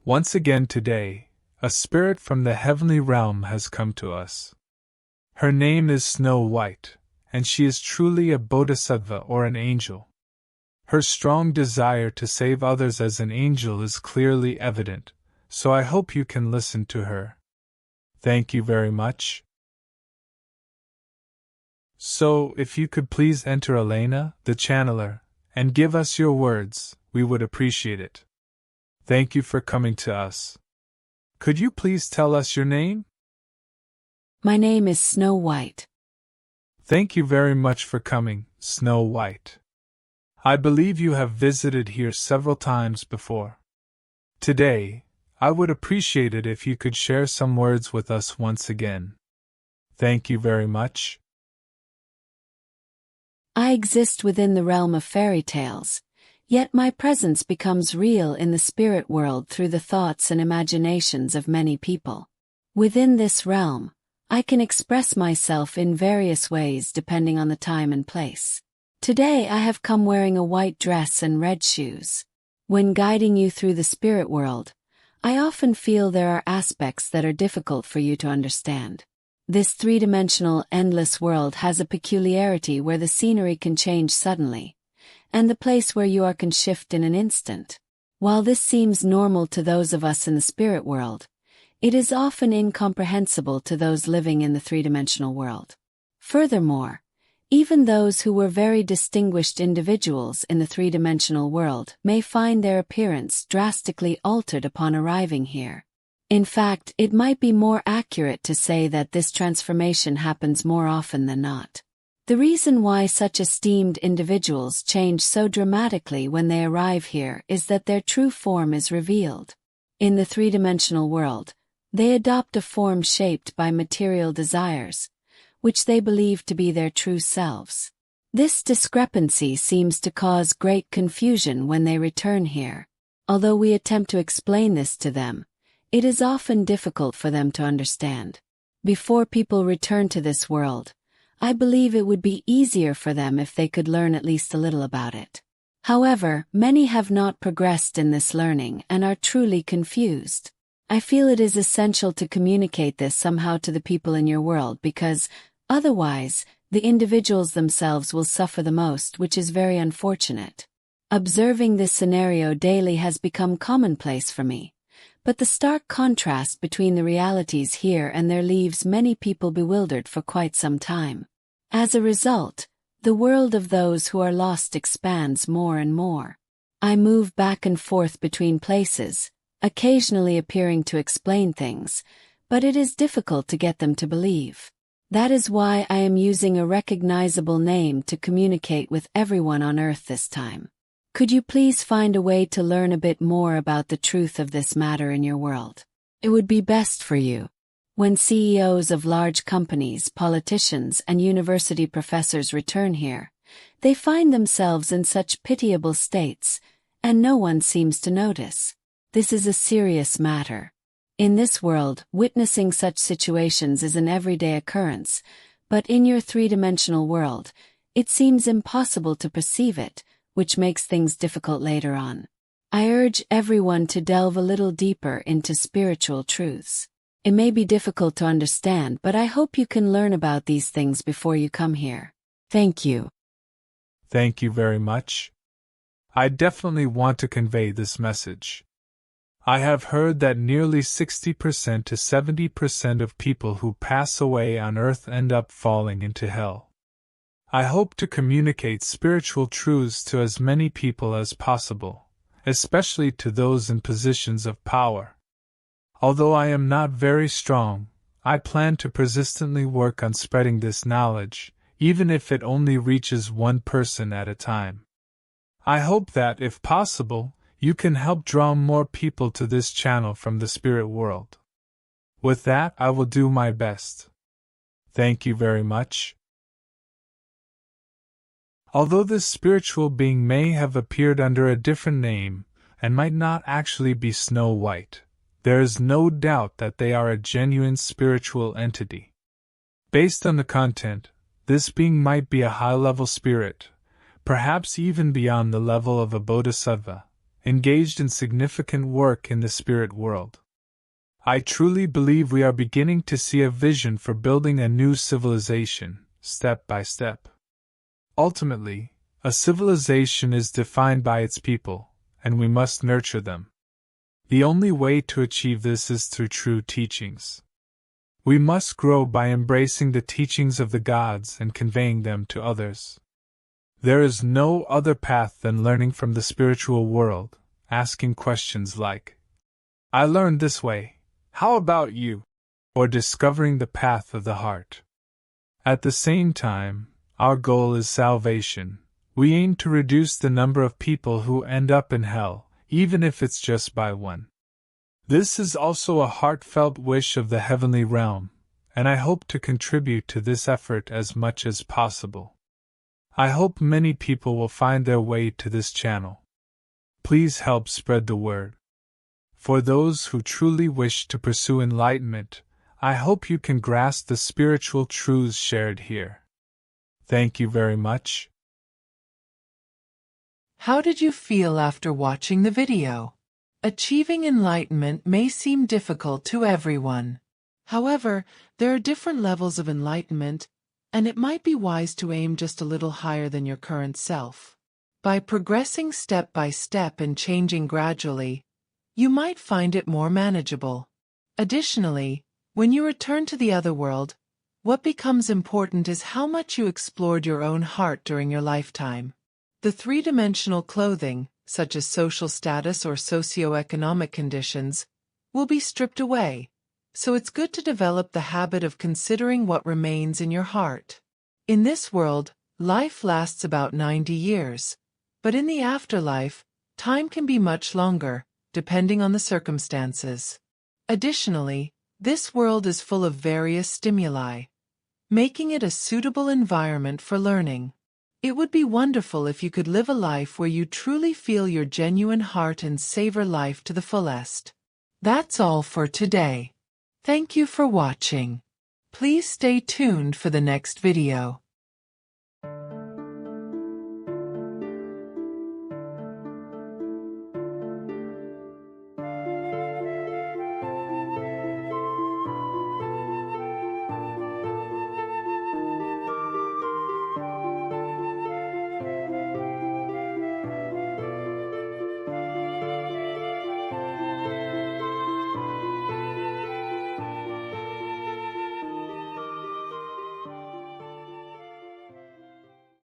Once again today, a spirit from the heavenly realm has come to us. Her name is Snow White, and she is truly a bodhisattva or an angel. Her strong desire to save others as an angel is clearly evident, so I hope you can listen to her. Thank you very much. So, if you could please enter Elena, the channeler, and give us your words, we would appreciate it. Thank you for coming to us. Could you please tell us your name? My name is Snow White. Thank you very much for coming, Snow White. I believe you have visited here several times before. Today, I would appreciate it if you could share some words with us once again. Thank you very much. I exist within the realm of fairy tales, yet my presence becomes real in the spirit world through the thoughts and imaginations of many people. Within this realm, I can express myself in various ways depending on the time and place. Today I have come wearing a white dress and red shoes. When guiding you through the spirit world, I often feel there are aspects that are difficult for you to understand. This three-dimensional, endless world has a peculiarity where the scenery can change suddenly, and the place where you are can shift in an instant. While this seems normal to those of us in the spirit world, it is often incomprehensible to those living in the three-dimensional world. Furthermore, even those who were very distinguished individuals in the three-dimensional world may find their appearance drastically altered upon arriving here. In fact, it might be more accurate to say that this transformation happens more often than not. The reason why such esteemed individuals change so dramatically when they arrive here is that their true form is revealed. In the three-dimensional world, they adopt a form shaped by material desires, which they believe to be their true selves. This discrepancy seems to cause great confusion when they return here. Although we attempt to explain this to them, it is often difficult for them to understand. Before people return to this world, I believe it would be easier for them if they could learn at least a little about it. However, many have not progressed in this learning and are truly confused. I feel it is essential to communicate this somehow to the people in your world because, otherwise, the individuals themselves will suffer the most, which is very unfortunate. Observing this scenario daily has become commonplace for me. But the stark contrast between the realities here and there leaves many people bewildered for quite some time. As a result, the world of those who are lost expands more and more. I move back and forth between places, occasionally appearing to explain things, but it is difficult to get them to believe. That is why I am using a recognizable name to communicate with everyone on Earth this time. Could you please find a way to learn a bit more about the truth of this matter in your world? It would be best for you. When CEOs of large companies, politicians, and university professors return here, they find themselves in such pitiable states, and no one seems to notice. This is a serious matter. In this world, witnessing such situations is an everyday occurrence, but in your three-dimensional world, it seems impossible to perceive it, which makes things difficult later on. I urge everyone to delve a little deeper into spiritual truths. It may be difficult to understand, but I hope you can learn about these things before you come here. Thank you. Thank you very much. I definitely want to convey this message. I have heard that nearly 60% to 70% of people who pass away on Earth end up falling into hell. I hope to communicate spiritual truths to as many people as possible, especially to those in positions of power. Although I am not very strong, I plan to persistently work on spreading this knowledge, even if it only reaches one person at a time. I hope that, if possible, you can help draw more people to this channel from the spirit world. With that, I will do my best. Thank you very much. Although this spiritual being may have appeared under a different name, and might not actually be Snow White, there is no doubt that they are a genuine spiritual entity. Based on the content, this being might be a high-level spirit, perhaps even beyond the level of a bodhisattva, engaged in significant work in the spirit world. I truly believe we are beginning to see a vision for building a new civilization, step by step. Ultimately, a civilization is defined by its people, and we must nurture them. The only way to achieve this is through true teachings. We must grow by embracing the teachings of the gods and conveying them to others. There is no other path than learning from the spiritual world, asking questions like, "I learned this way, how about you?" or discovering the path of the heart. At the same time, our goal is salvation. We aim to reduce the number of people who end up in hell, even if it's just by one. This is also a heartfelt wish of the heavenly realm, and I hope to contribute to this effort as much as possible. I hope many people will find their way to this channel. Please help spread the word. For those who truly wish to pursue enlightenment, I hope you can grasp the spiritual truths shared here. Thank you very much. How did you feel after watching the video? Achieving enlightenment may seem difficult to everyone. However, there are different levels of enlightenment, and it might be wise to aim just a little higher than your current self. By progressing step by step and changing gradually, you might find it more manageable. Additionally, when you return to the other world, what becomes important is how much you explored your own heart during your lifetime. The three-dimensional clothing, such as social status or socioeconomic conditions, will be stripped away, so it's good to develop the habit of considering what remains in your heart. In this world, life lasts about 90 years, but in the afterlife, time can be much longer, depending on the circumstances. Additionally, this world is full of various stimuli, making it a suitable environment for learning. It would be wonderful if you could live a life where you truly feel your genuine heart and savor life to the fullest. That's all for today. Thank you for watching. Please stay tuned for the next video.